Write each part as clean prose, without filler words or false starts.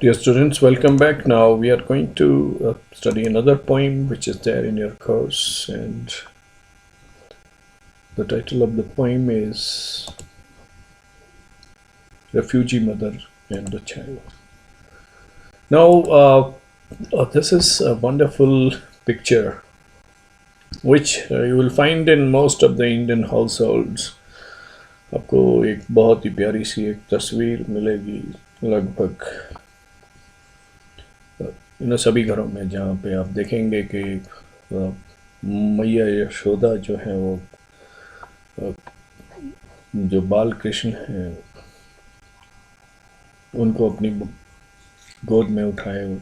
Dear students, welcome back. Now we are going to study another poem which is there in your course, and the title of the poem is Refugee Mother and Child. Now, this is a wonderful picture which you will find in most of the Indian households. आपको एक बहुत ही प्यारी सी एक तस्वीर मिलेगी लगभग इन सभी घरों में, जहाँ पे आप देखेंगे कि मैया यशोदा जो है वो जो बाल कृष्ण हैं उनको अपनी गोद में उठाए हुए.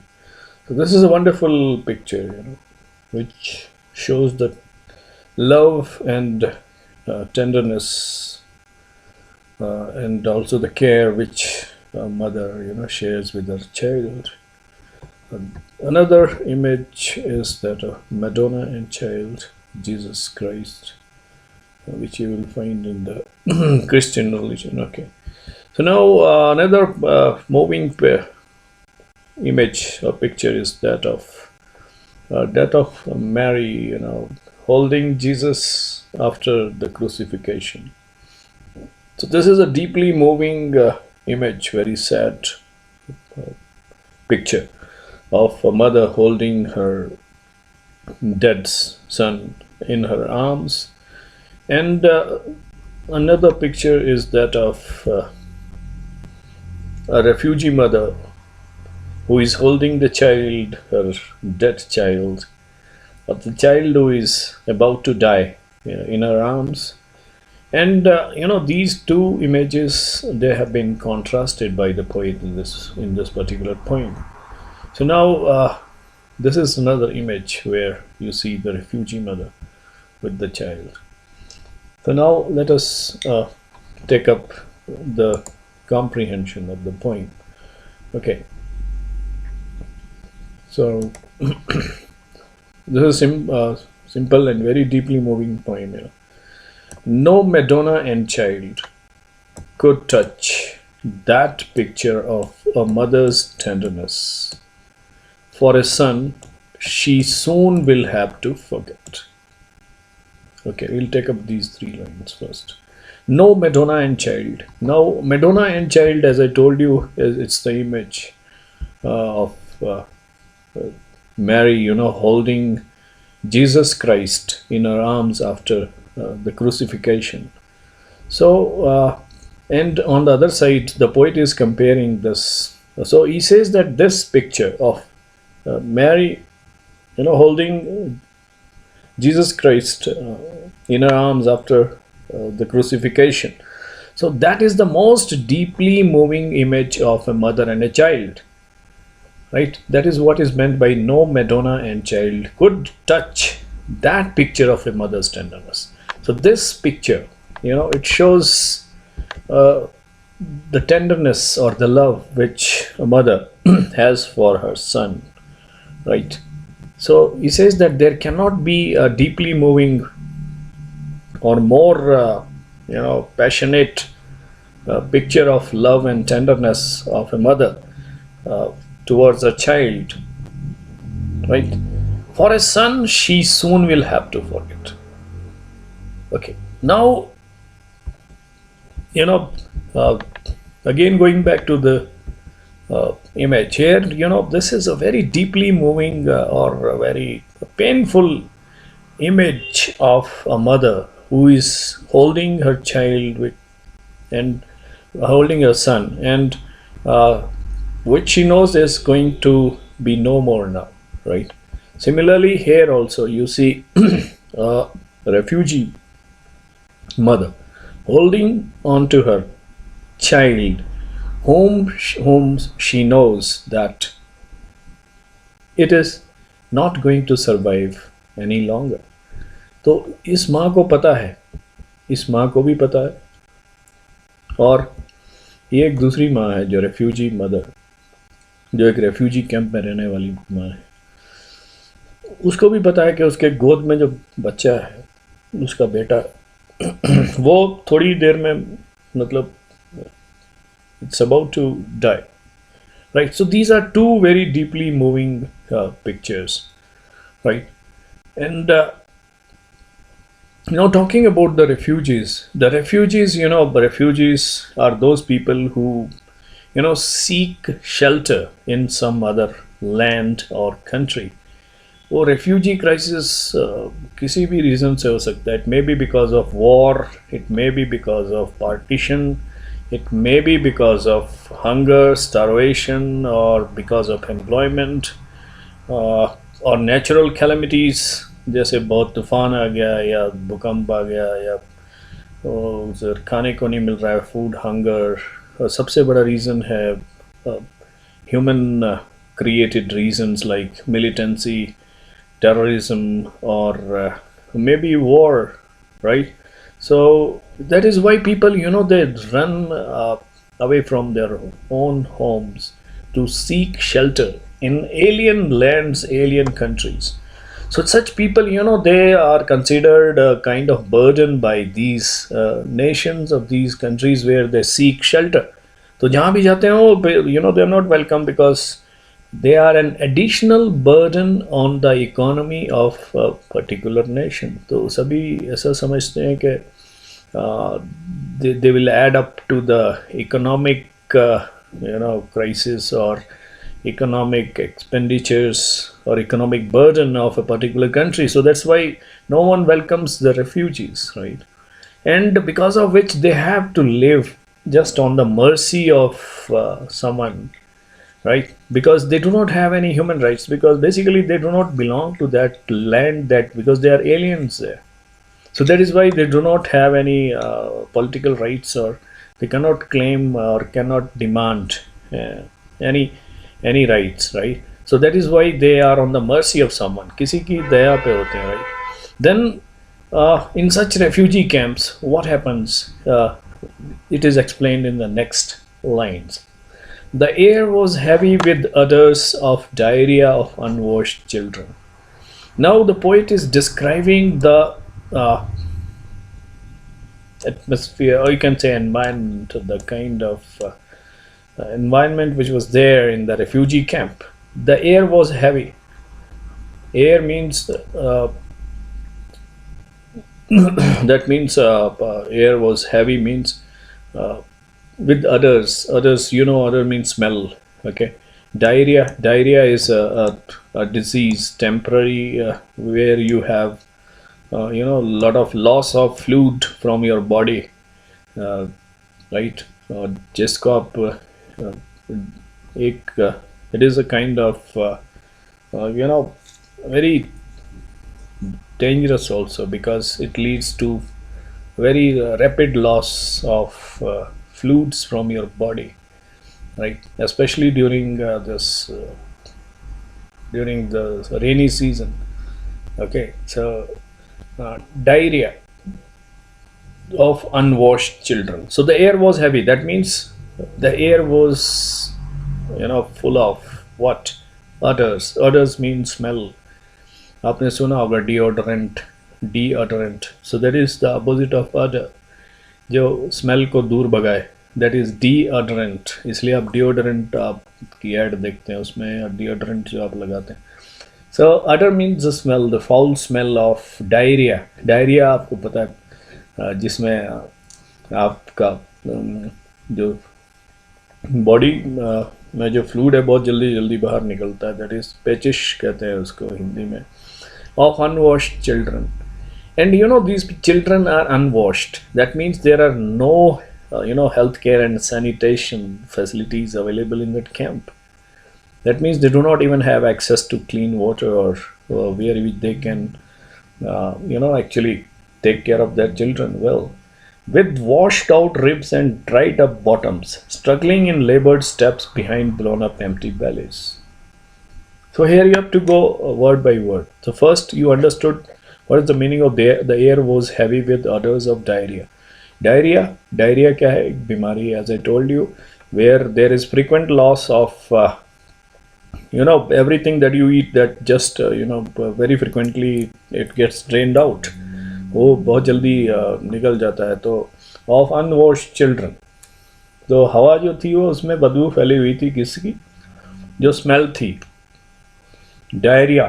So this is a wonderful picture, which shows the love and tenderness and also the care which a mother, shares with her child. Another image is that of Madonna and Child, Jesus Christ, which you will find in the Christian religion. Okay, so now another moving image or picture is that of Mary, holding Jesus after the crucifixion. So this is a deeply moving image, very sad picture of a mother holding her dead son in her arms. And another picture is that of a refugee mother who is holding the child, her dead child, or the child who is about to die, in her arms. And these two images, they have been contrasted by the poet in this particular poem. So now this is another image where you see the refugee mother with the child. So now let us take up the comprehension of the poem. Okay. So this is simple and very deeply moving poem. No Madonna and Child could touch that picture of a mother's tenderness. For a son, she soon will have to forget. Okay, we'll take up these three lines first. No Madonna and Child. Now, Madonna and Child, as I told you, it's the image of Mary, holding Jesus Christ in her arms after the crucifixion. So, and on the other side, the poet is comparing this. So he says that this picture of Mary, holding Jesus Christ in her arms after the crucifixion. So that is the most deeply moving image of a mother and a child. Right? That is what is meant by no Madonna and Child could touch that picture of a mother's tenderness. So this picture, it shows the tenderness or the love which a mother has for her son. Right? So he says that there cannot be a deeply moving or more, passionate picture of love and tenderness of a mother towards a child. Right? For a son, she soon will have to forget. Okay. Now, again going back to the image here, this is a very deeply moving or a very painful image of a mother who is holding her child and holding her son, and which she knows is going to be no more now, right? Similarly, here also you see a refugee mother holding on to her child, whom she knows that it is not going to survive any longer. तो इस माँ को पता है, इस माँ को भी पता है, और ये एक दूसरी माँ है जो रेफ्यूजी मदर, जो एक रेफ्यूजी कैंप में रहने वाली माँ है. उसको भी पता है कि उसके गोद में जो बच्चा है, उसका बेटा, वो थोड़ी देर में, मतलब, it's about to die. right? So these are two very deeply moving pictures, right? And talking about the refugees, the refugees are those people who seek shelter in some other land or country. वो refugee crisis किसी भी reason से हो सकता है. It may be because of war, it may be because of partition, it may be because of hunger, starvation, or because of employment, और natural calamities जैसे बहुत तूफान आ गया या भूकंप आ गया या खाने को नहीं मिल रहा है, फूड हंगर. और सबसे बड़ा रीज़न है human created reasons like militancy, terrorism, or maybe war, right? So that is why people, they run away from their own homes to seek shelter in alien lands, alien countries. So such people, they are considered a kind of burden by these nations of these countries where they seek shelter. तो जहाँ भी जाते हैं वो, they are not welcome because they are an additional burden on the economy of a particular nation. तो सभी ऐसा समझते हैं कि they will add up to the economic crisis or economic expenditures or economic burden of a particular country. So that's why no one welcomes the refugees, right? And because of which they have to live just on the mercy of someone, right? Because they do not have any human rights, because basically they do not belong to that land, that because they are aliens there. So that is why they do not have any political rights, or they cannot claim or cannot demand any rights, right? So that is why they are on the mercy of someone. किसी की दया पे होते हैं, right? Then in such refugee camps, what happens? It is explained in the next lines. The air was heavy with odors of diarrhea of unwashed children. Now the poet is describing the atmosphere, or you can say environment, the kind of environment which was there in the refugee camp. The air was heavy. Air means that means air was heavy means with others. Other means smell. Okay. Diarrhea is a disease, temporary, where you have a lot of loss of fluid from your body, right? जिसको आप it is a kind of very dangerous also, because it leads to very rapid loss of fluids from your body, right? Especially during during the rainy season. Okay, so diarrhea of unwashed children. So the air was heavy. That means the air was full of what? Odors. Odors means smell. आपने सुना होगा deodorant. So that is the opposite of odor, जो smell को दूर भगाए. That is deodorant. इसलिए आप deodorant की ऐड देखते हैं, उसमें deodorant जो आप लगाते हैं. So odor means the smell, the foul smell of diarrhea. Diarrhea आपको पता है, जिसमें आपका जो बॉडी में जो फ्लूइड है बहुत जल्दी जल्दी बाहर निकलता है. दैट इज पेचिश कहते हैं उसको हिंदी में. Of unwashed children. And these children are unwashed. That means there are no healthcare and sanitation facilities available in that camp. That means they do not even have access to clean water, or where they can actually take care of their children well. With washed out ribs and dried up bottoms, struggling in labored steps behind blown up empty bellies. So here you have to go word by word. So first you understood what is the meaning of the air was heavy with odors of diarrhea. Diarrhea क्या है? एक बीमारी है, as I told you, where there is frequent loss of everything that you eat, that just very frequently it gets drained out. वो बहुत जल्दी निकल जाता है. तो of unwashed children, तो हवा जो थी वो उसमें बदबू फैली हुई थी किसकी? जो स्मेल थी, डायरिया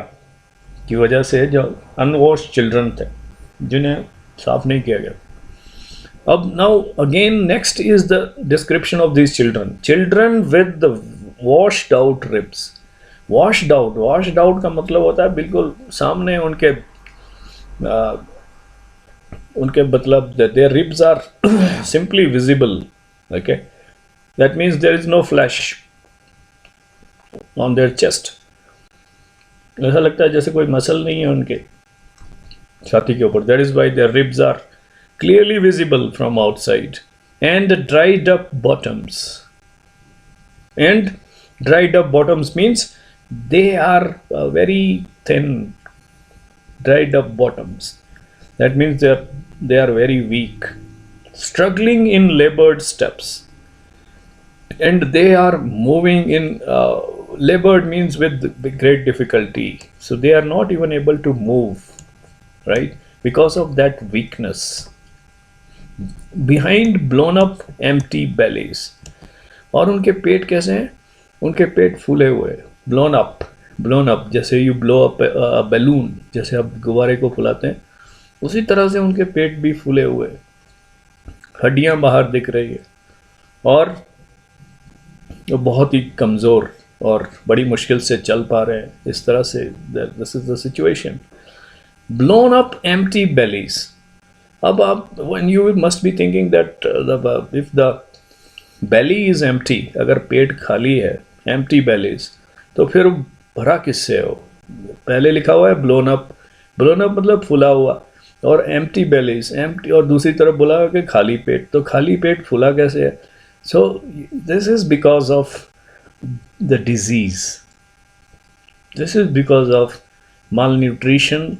की वजह से जो अनवॉश चिल्ड्रन थे जिन्हें साफ नहीं किया गया. अब now again next is the description of this children with the washed out ribs. Washed out का मतलब होता है बिल्कुल सामने उनके मतलब their ribs are simply visible. Okay, that means there is no flesh on their chest. ऐसा लगता है जैसे कोई मसल नहीं है उनके छाती के ऊपर. That is why their ribs are clearly visible from outside. And dried up bottoms. And dried up bottoms means they are very thin. Dried up bottoms. That means they are very weak, struggling in labored steps, and they are moving in labored means with great difficulty. So they are not even able to move, right? Because of that weakness. Behind blown up empty bellies. और उनके पेट कैसे हैं? उनके पेट फूले हुए, blown up, जैसे you blow up a balloon, जैसे आप गुब्बारे को फुलाते हैं, उसी तरह से उनके पेट भी फूले हुए, हड्डियां बाहर दिख रही है, और वो बहुत ही कमज़ोर और बड़ी मुश्किल से चल पा रहे हैं. इस तरह से this is the situation. Blown up empty bellies. अब आप when you must be thinking that if the belly is empty, अगर पेट खाली है, एम्प्टी बेलीज, तो फिर भरा किससे हो? पहले लिखा हुआ है ब्लोन अप मतलब फुला हुआ, और एम्प्टी बेलीज, एम्प्टी, और दूसरी तरफ बोला है कि खाली पेट, तो खाली पेट फुला कैसे है? So this is because of the disease, this is because of malnutrition,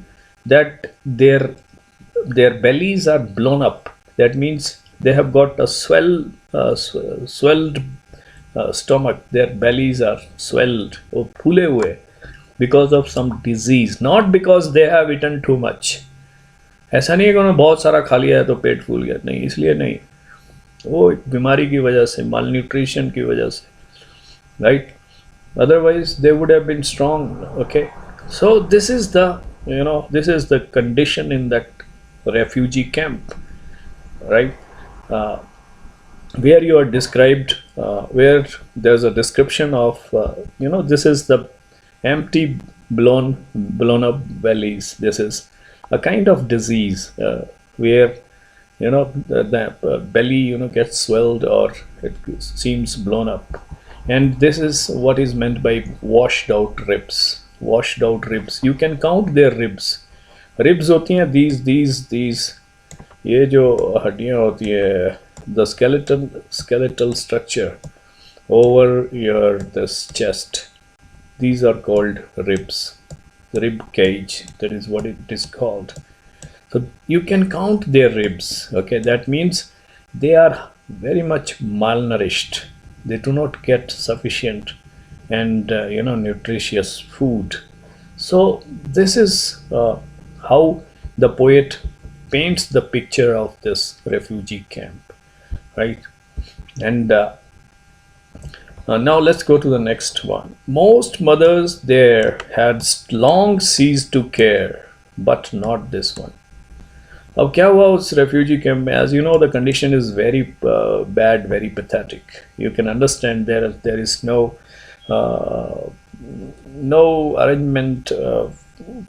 that their bellies are blown up. That means they have got a swelled stomach. Their bellies are swelled, or फूले हुए, because of some disease, not because they have eaten too much. ऐसा नहीं है कि उन्होंने बहुत सारा खा लिया है तो पेट फूल गया, नहीं, इसलिए नहीं, वो एक बीमारी की वजह से, malnutrition की वजह से, right? Otherwise they would have been strong. Okay, so this is the condition in that refugee camp, right? Where you are described, where there's a description of this is the empty blown up bellies. This is a kind of disease where the belly gets swelled, or it seems blown up. And this is what is meant by washed out ribs. Washed out ribs, you can count their ribs. Ribs होती हैं these, ये जो हड्डियाँ होती है, the skeletal structure over your this chest, these are called ribs. The rib cage, that is what it is called. So you can count their ribs. Okay, that means they are very much malnourished. They do not get sufficient and nutritious food. So this is how the poet paints the picture of this refugee camp, right? And now let's go to the next one. Most mothers there had long ceased to care, but not this one. अब क्या हुआ उस refugee camp में? As you know the condition is very bad, very pathetic. You can understand there is no arrangement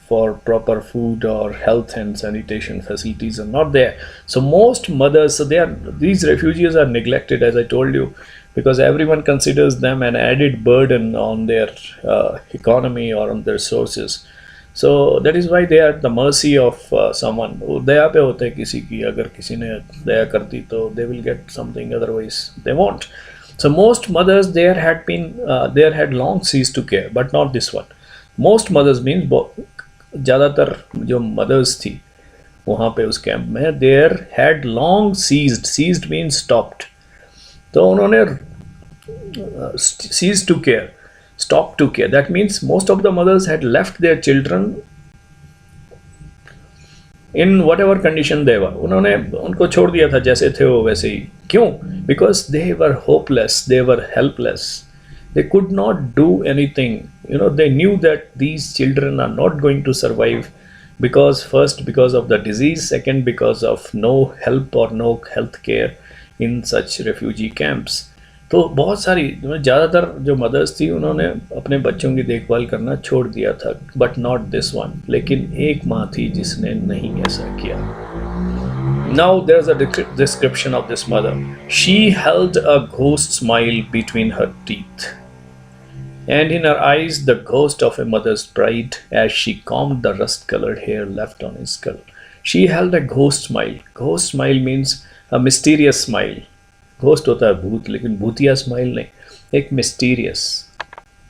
for proper food or health and sanitation facilities are not there. So most mothers, these refugees are neglected, as I told you, because everyone considers them an added burden on their economy or on their sources. So that is why they are at the mercy of someone. वो दया पे होते हैं किसी की, अगर किसी ने दया कर दी तो they will get something, otherwise they won't. So most mothers there had long ceased to care, but not this one. Most mothers means ज़्यादातर जो mothers थी वहाँ पे उस कैंप में, there had long ceased means stopped. तो उन्होंने ceased to care, stopped to care. That means most of the mothers had left their children in whatever condition they were. उन्होंने उनको छोड़ दिया था, जैसे थे वो वैसे ही. क्यों? Because they were hopeless, they were helpless, They could not do anything. They knew that these children are not going to survive, because first, because of the disease, second, because of no help or no health care in such refugee camps. तो बहुत सारी ज़्यादातर जो mother's थी उन्होंने अपने बच्चों की देखभाल करना छोड़ दिया था, बट नॉट दिस वन. लेकिन एक माँ थी जिसने नहीं ऐसा किया. Now there's a description of this mother. She held a ghost smile between her teeth, and in her eyes the ghost of a mother's pride as she combed the rust-colored hair left on his skull. She held a ghost smile. Ghost smile means a mysterious smile. Ghost होता है भूत, लेकिन भूतिया smile नहीं, एक mysterious,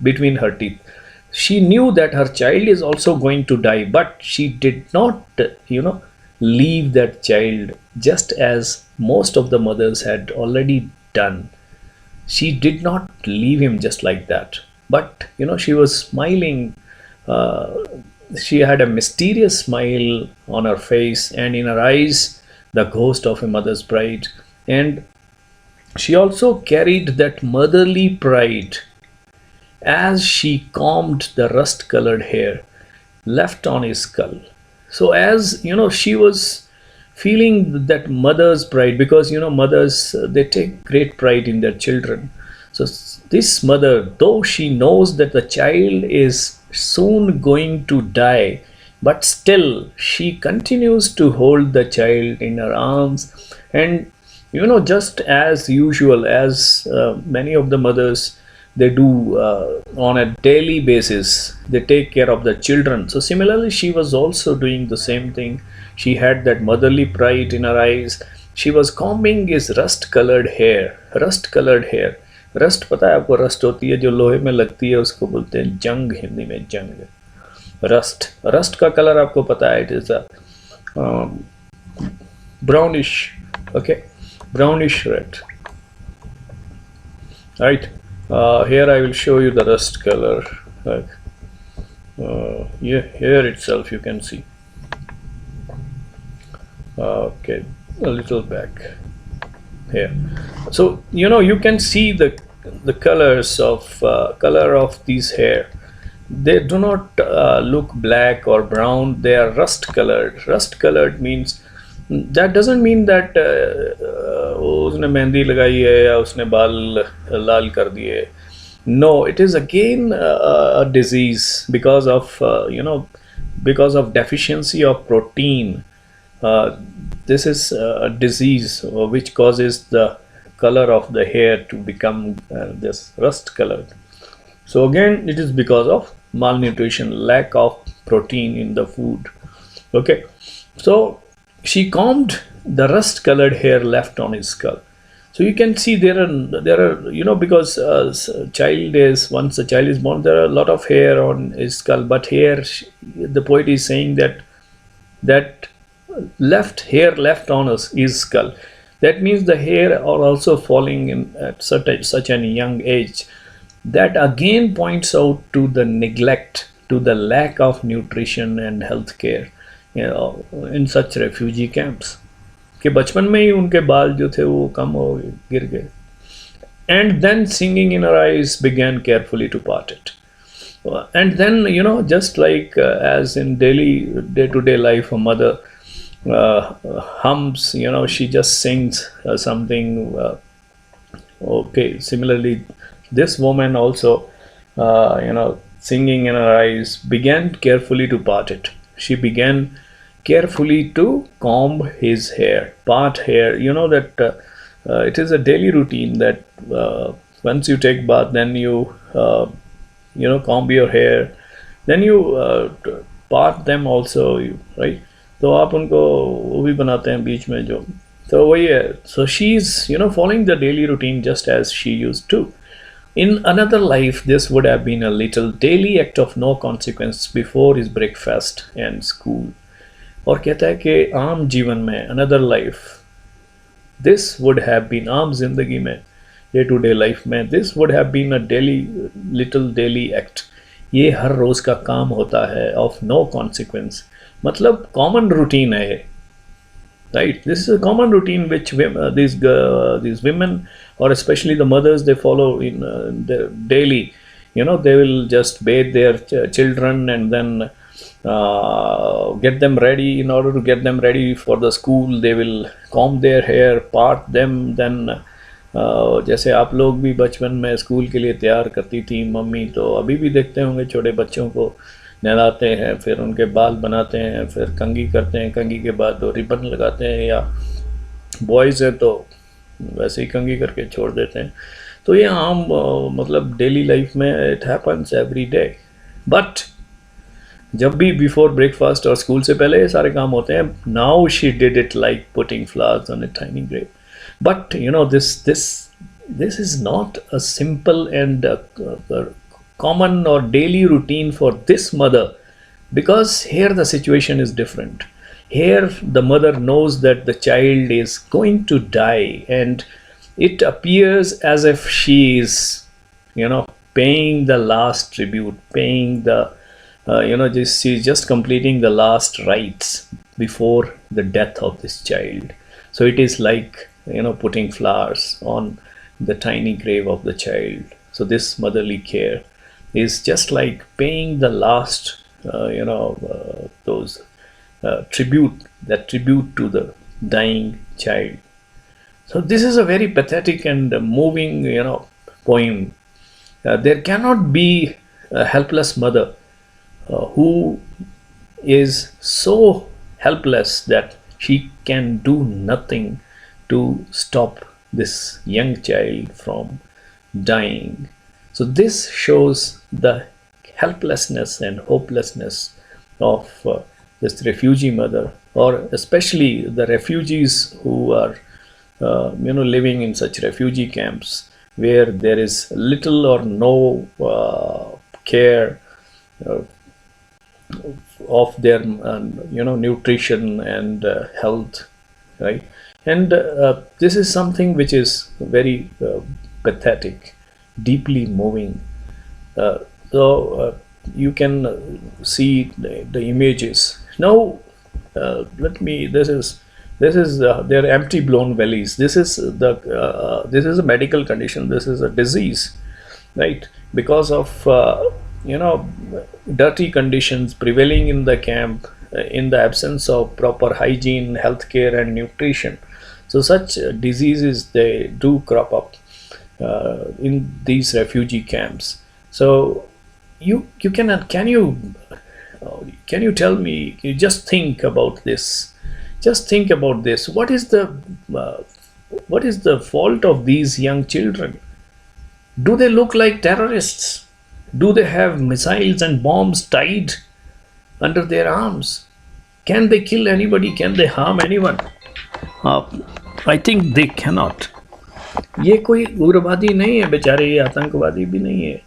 between her teeth. She knew that her child is also going to die, but she did not, leave that child, just as most of the mothers had already done. She did not leave him just like that, but she was smiling. She had a mysterious smile on her face, and in her eyes the ghost of a mother's pride. And she also carried that motherly pride as she combed the rust-colored hair left on his skull. So as she was feeling that mother's pride, because mothers, they take great pride in their children. So this mother, though she knows that the child is soon going to die, but still she continues to hold the child in her arms. And just as usual, as many of the mothers, they do on a daily basis, they take care of the children. So similarly, she was also doing the same thing. She had that motherly pride in her eyes. She was combing his rust-colored hair. Rust-colored hair. Rust, पता है आपको rust होती है जो लोहे में लगती है, उसको बोलते हैं जंग, हिंदी में जंग. Rust. Rust का कलर आपको पता है, it is a brownish, okay, brownish red. Right. Here I will show you the rust color. Yeah, here itself you can see. Okay, a little back here. So you can see the colors of color of these hair. They do not look black or brown. They are rust colored. Rust colored means, that doesn't mean that उसने मेहंदी लगाई है या उसने बाल लाल कर दिए. No, it is again a disease because of because of deficiency of protein. This is a disease which causes the color of the hair to become this rust colored. So again, it is because of malnutrition, lack of protein in the food. Okay, so she combed the rust colored hair left on his skull. So you can see there are because once a child is born, there are a lot of hair on his skull. But here the poet is saying that hair left on his skull. That means the hair are also falling in at such a young age. That again points out to the neglect, to the lack of nutrition and health care, in such refugee camps. कि बचपन में ही उनके बाल जो थे वो कम हो गए, गिर गए. And then singing in her eyes began carefully to part it. And then just like as in day-to-day life, a mother hums, she just sings something. Okay, similarly this woman also singing in her eyes began carefully to part it. She began carefully to comb his hair, part hair. That it is a daily routine that once you take bath, then you comb your hair, then you part them also, right? तो आप उनको वो भी बनाते हैं बीच में जो, तो वही है. So she's following the daily routine just as she used to. In another life, this would have been a little daily act of no consequence before his breakfast and school. और कहता है कि आम जीवन में, another life, this would have been, आम जिंदगी में, डे टू डे लाइफ में, this would have been a little daily act. ये हर रोज का काम होता है, of no consequence. मतलब कॉमन रूटीन है. right? This is a common routine which these women, or especially the mothers, they follow in their daily. They will just bathe their children, and then get them ready. In order to get them ready for the school, they will comb their hair, part them, then जैसे आप लोग भी बचपन में school के लिए तैयार करती थी मम्मी, तो अभी भी देखते होंगे छोटे बच्चों को नहलाते हैं, फिर उनके बाल बनाते हैं, फिर कंघी करते हैं, कंघी के बाद वो रिबन लगाते हैं, या बॉयज़ हैं तो वैसे ही कंघी करके छोड़ देते हैं। तो ये आम मतलब डेली लाइफ में it happens every day. But जब भी बिफोर ब्रेकफास्ट और स्कूल से पहले ये सारे काम होते हैं। Now she did it like putting flowers on a tiny grave. But this is not a simple and common or daily routine for this mother, because here the situation is different. Here the mother knows that the child is going to die, and it appears as if she is paying the last tribute, paying the she's just completing the last rites before the death of this child. So it is like putting flowers on the tiny grave of the child. So this motherly care is just like paying the last those tribute to the dying child. So this is a very pathetic and moving poem. There cannot be a helpless mother who is so helpless that she can do nothing to stop this young child from dying. So this shows the helplessness and hopelessness of this refugee mother, or especially the refugees who are living in such refugee camps where there is little or no care of their nutrition and health, right? And this is something which is very pathetic, deeply moving. So you can see the images now. This is their empty blown bellies. This is a medical condition. This is a disease, right? Because of dirty conditions prevailing in the camp, in the absence of proper hygiene, healthcare, and nutrition. So such diseases, they do crop up in these refugee camps. So can you tell me? You just think about this. Just think about this. What is the fault of these young children? Do they look like terrorists? Do they have missiles and bombs tied under their arms? Can they kill anybody? Can they harm anyone? I think they cannot. ये कोई उग्रवादी नहीं है बेचारे, ये आतंकवादी भी नहीं है।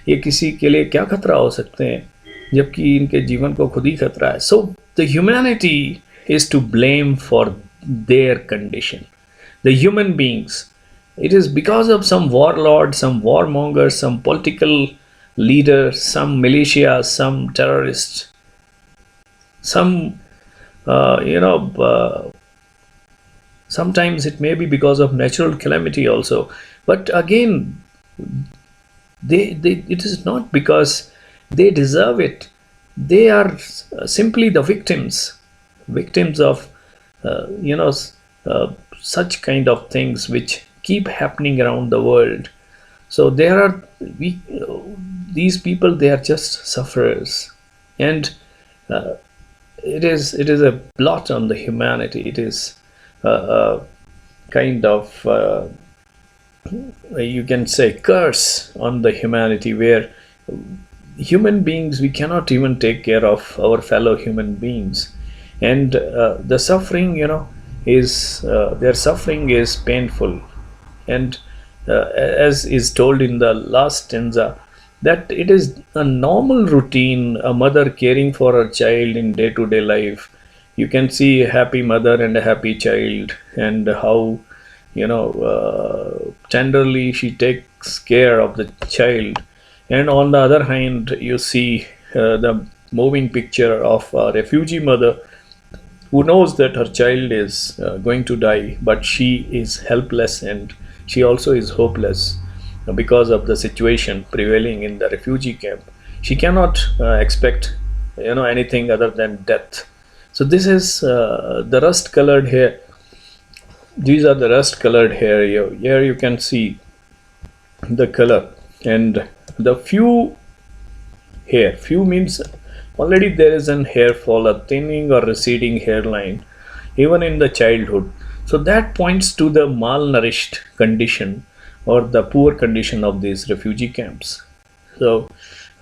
ये किसी के लिए क्या खतरा हो सकते हैं जबकि इनके जीवन को खुद ही खतरा है। So the humanity is to blame for their condition. The human beings. It is because of some warlord, some warmonger, some political leader, some militia, some terrorist, some sometimes it may be because of natural calamity also. But again, it is not because they deserve it. They are simply the victims of such kind of things which keep happening around the world. So these people, they are just sufferers, and it is a blot on the humanity. It is a kind of you can say curse on the humanity, where human beings, we cannot even take care of our fellow human beings, and the suffering is their suffering is painful. And as is told in the last stanza, that it is a normal routine, a mother caring for her child in day-to-day life. You can see a happy mother and a happy child, and how tenderly she takes care of the child. And on the other hand, you see the moving picture of a refugee mother who knows that her child is going to die, but she is helpless and she also is hopeless because of the situation prevailing in the refugee camp. She cannot expect anything other than death. So this is the rust colored hair. These are the rust colored hair. Here you can see the color, and the few hair, few means already there is an hair fall, a thinning or receding hairline even in the childhood. So that points to the malnourished condition or the poor condition of these refugee camps. So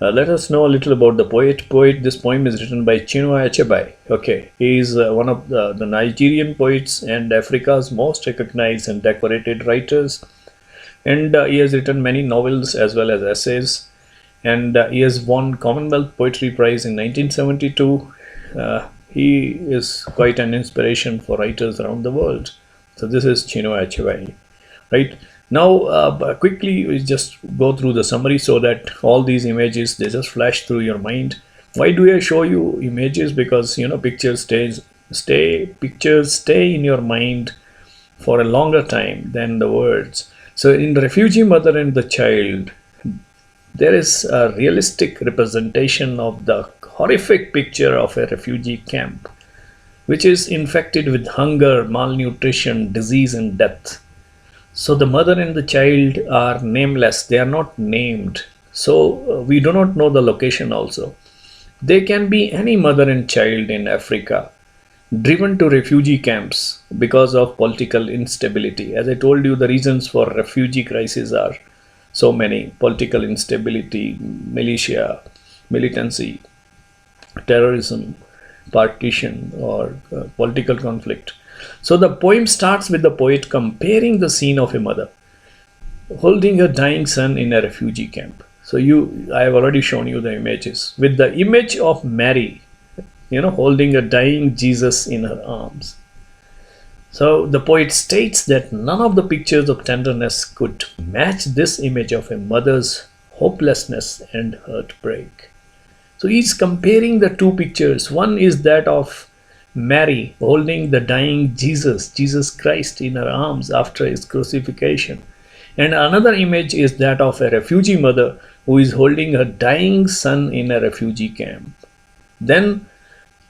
let us know a little about the poet. This poem is written by Chinua Achebe. Okay, he is one of the Nigerian poets and Africa's most recognized and decorated writers. And he has written many novels as well as essays. And he has won Commonwealth Poetry Prize in 1972. He is quite an inspiration for writers around the world. So this is Chinua Achebe, right? Now, quickly, we just go through the summary so that all these images, they just flash through your mind. Why do I show you images? Because pictures stay in your mind for a longer time than the words. So in Refugee Mother and the Child, there is a realistic representation of the horrific picture of a refugee camp, which is infected with hunger, malnutrition, disease, and death. So the mother and the child are nameless. They are not named. So we do not know the location also. They can be any mother and child in Africa, driven to refugee camps because of political instability. As I told you, the reasons for refugee crisis are so many: political instability, militia, militancy, terrorism, partition, or political conflict. So the poem starts with the poet comparing the scene of a mother holding her dying son in a refugee camp. So I have already shown you the images with the image of Mary, holding a dying Jesus in her arms. So the poet states that none of the pictures of tenderness could match this image of a mother's hopelessness and heartbreak. So he's comparing the two pictures. One is that of Mary holding the dying Jesus Christ in her arms after his crucifixion. And another image is that of a refugee mother who is holding her dying son in a refugee camp. Then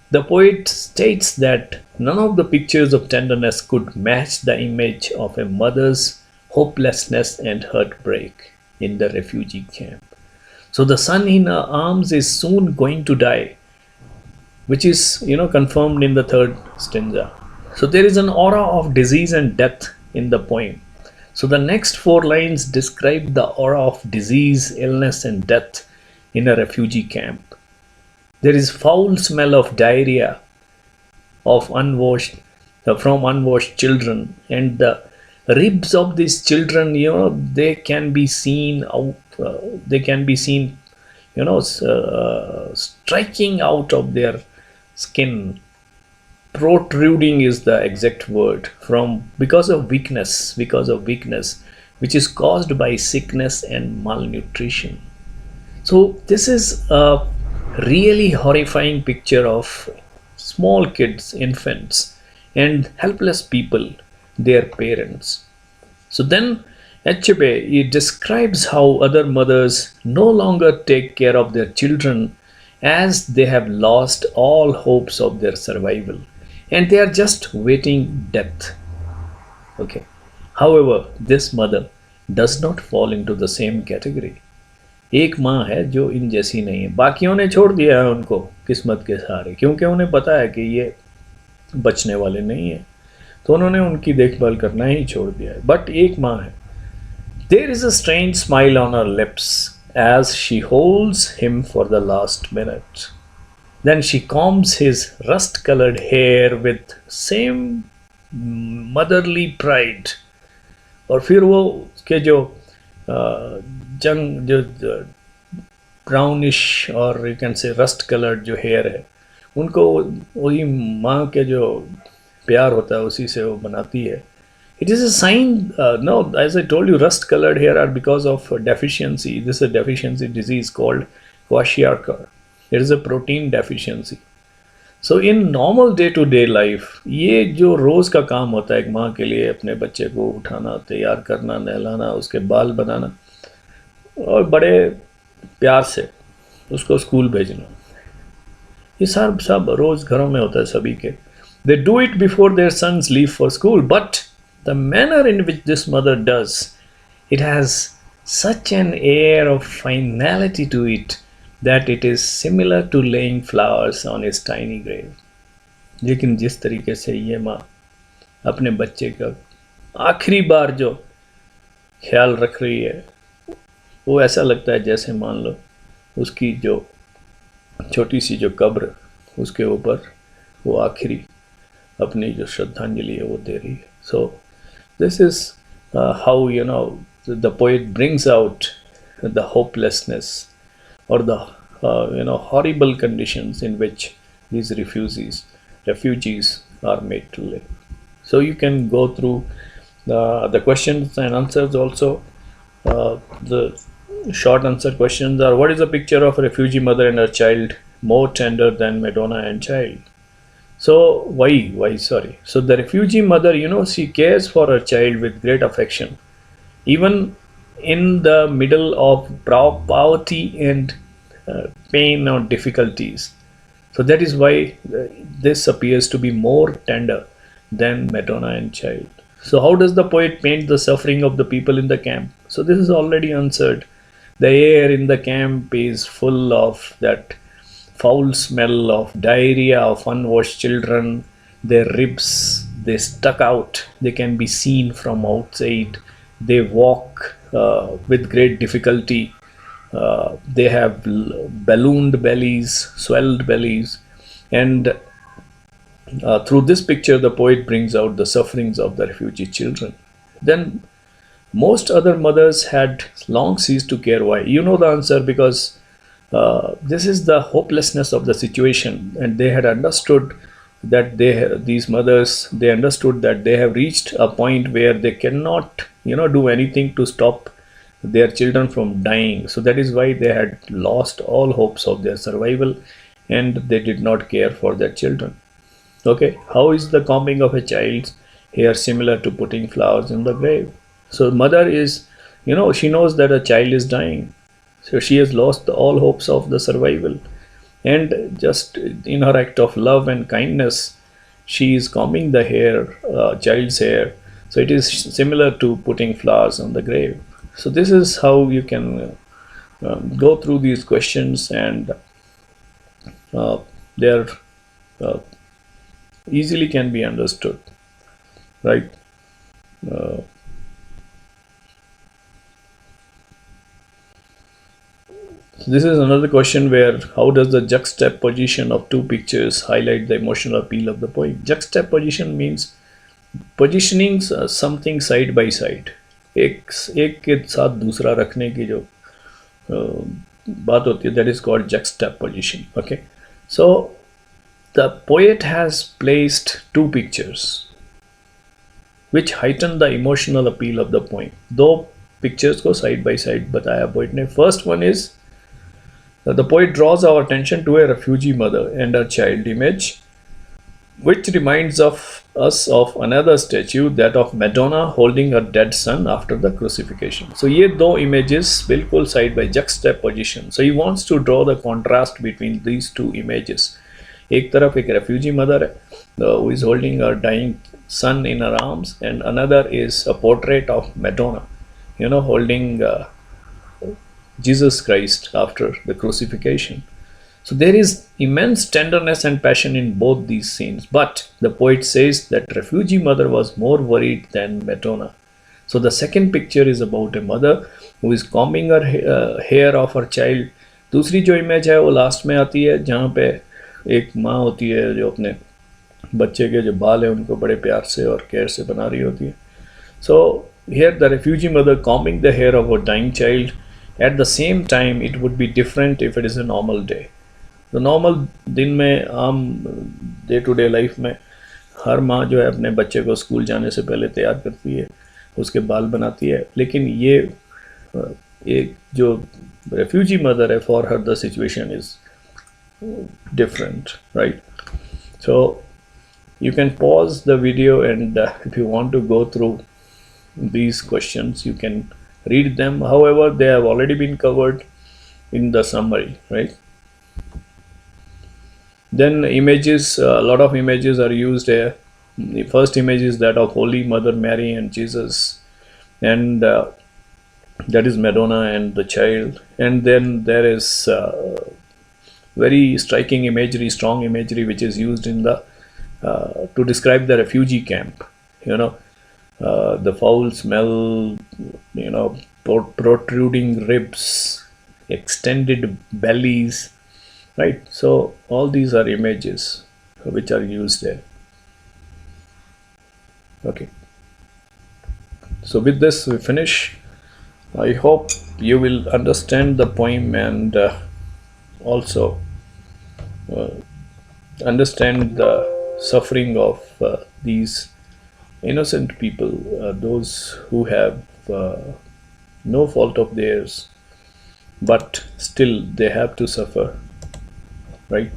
the poet states that none of the pictures of tenderness could match the image of a mother's hopelessness and heartbreak in the refugee camp. So the son in her arms is soon going to die, which is confirmed in the third stanza. So there is an aura of disease and death in the poem. So the next four lines describe the aura of disease, illness, and death in a refugee camp. There is foul smell of diarrhea of from unwashed children, and the ribs of these children, they can be seen out. Striking out of their skin. Protruding is the exact word, because of weakness, which is caused by sickness and malnutrition. So this is a really horrifying picture of small kids, infants, and helpless people, their parents. So then Achebe describes how other mothers no longer take care of their children as they have lost all hopes of their survival and they are just waiting death. Okay. However, this mother does not fall into the same category. एक माँ है जो इन जैसी नहीं है. बाकियों ने छोड़ दिया है उनको किस्मत के सहारे, क्योंकि उन्हें पता है कि ये बचने वाले नहीं है, तो उन्होंने उनकी देखभाल करना ही छोड़ दिया है. बट एक माँ है. There is a strange smile on her lips as she holds him for the last minute. Then she combs his rust-colored hair with same motherly pride. और फिर वो के जो जंग जो ब्राउनिश और you can say rust coloured जो hair है, उनको वही माँ के जो प्यार होता है उसी से वो बनाती है. It is a sign, no, as I told you, rust colored hair are because of deficiency. This is a deficiency disease called kwashiorkor. It is a protein deficiency. So in normal day to day life ये जो रोज़ का काम होता है एक माँ के लिए, अपने बच्चे को उठाना, तैयार करना, नहलाना, उसके बाल बनाना और बड़े प्यार से उसको स्कूल भेजना, ये सब रोज़ घरों में होता है सभी के. They do it before their sons leave for school, but the manner in which this mother does it has such an air of finality to it that it is similar to laying flowers on his tiny grave. लेकिन जिस तरीके से ये माँ अपने बच्चे का आखिरी बार जो ख्याल रख रही है, वो ऐसा लगता है जैसे मान लो उसकी जो छोटी सी जो कब्र, उसके ऊपर वो आखिरी अपनी जो श्रद्धांजलि है वो दे रही है. So this is how you know the poet brings out the hopelessness or the horrible conditions in which these refugees are made to live. So you can go through the questions and answers also. The short answer questions are: what is the picture of a refugee mother and her child more tender than Madonna and child? So so the refugee mother, she cares for her child with great affection, even in the middle of poverty and pain or difficulties. So that is why this appears to be more tender than Madonna and child. So how does the poet paint the suffering of the people in the camp? So this is already answered. The air in the camp is full of that foul smell of diarrhea, of unwashed children. Their ribs, they stuck out, they can be seen from outside. They walk with great difficulty. They have ballooned bellies, swelled bellies, and through this picture the poet brings out the sufferings of the refugee children. Then most other mothers had long ceased to care. Why? You know the answer, because this is the hopelessness of the situation, and they had understood that these mothers, they understood that they have reached a point where they cannot do anything to stop their children from dying. So that is why they had lost all hopes of their survival, and they did not care for their children. Okay, how is the combing of a child's hair similar to putting flowers in the grave? So mother is, she knows that a child is dying, so she has lost all hopes of the survival, and just in her act of love and kindness, she is combing the hair, child's hair. So it is similar to putting flowers on the grave. So this is how you can go through these questions, and they are easily can be understood, right? So this is another question where how does the juxtaposition of two pictures highlight the emotional appeal of the poem? Juxtaposition means positioning something side by side. एक के साथ दूसरा रखने की जो बात होती है, that is called juxtaposition. Okay, so the poet has placed two pictures which heighten the emotional appeal of the poem. दो pictures को side by side बताया poet ने. First one is the poet draws our attention to a refugee mother and her child image, which reminds us of another statue, that of Madonna holding her dead son after the crucifixion. So ये दो images बिल्कुल side by juxtaposition. So he wants to draw the contrast between these two images. एक तरफ एक refugee mother है, who is holding her dying son in her arms, and another is a portrait of Madonna, holding Jesus Christ after the crucifixion. So there is immense tenderness and passion in both these scenes, but the poet says that refugee mother was more worried than Madonna. So the second picture is about a mother who is combing her hair of her child. दूसरी जो image है वो last में आती है, जहाँ पे एक माँ होती है जो अपने बच्चे के जो बाल हैं उनको बड़े प्यार से और केयर से बना रही होती है. So here the refugee mother combing the hair of her dying child. At the same time, it would be different if it is a normal day. तो नॉर्मल दिन में, आम डे टू डे लाइफ में, हर माँ जो है अपने बच्चे को स्कूल जाने से पहले तैयार करती है, उसके बाल बनाती है. लेकिन ये एक जो रेफ्यूजी मदर है, for her the situation is different, right? So you can pause the video, and if you want to go through these questions, you can read them. However, they have already been covered in the summary, right? Then images, a lot of images are used here. The first image is that of Holy Mother Mary and Jesus, and that is Madonna and the child. And then there is very striking imagery, strong imagery, which is used in the to describe the refugee camp. You know, the foul smell, protruding ribs, extended bellies, right? So all these are images which are used there. Okay. So with this we finish. I hope you will understand the poem, and also understand the suffering of these innocent people, those who have no fault of theirs, but still they have to suffer, right?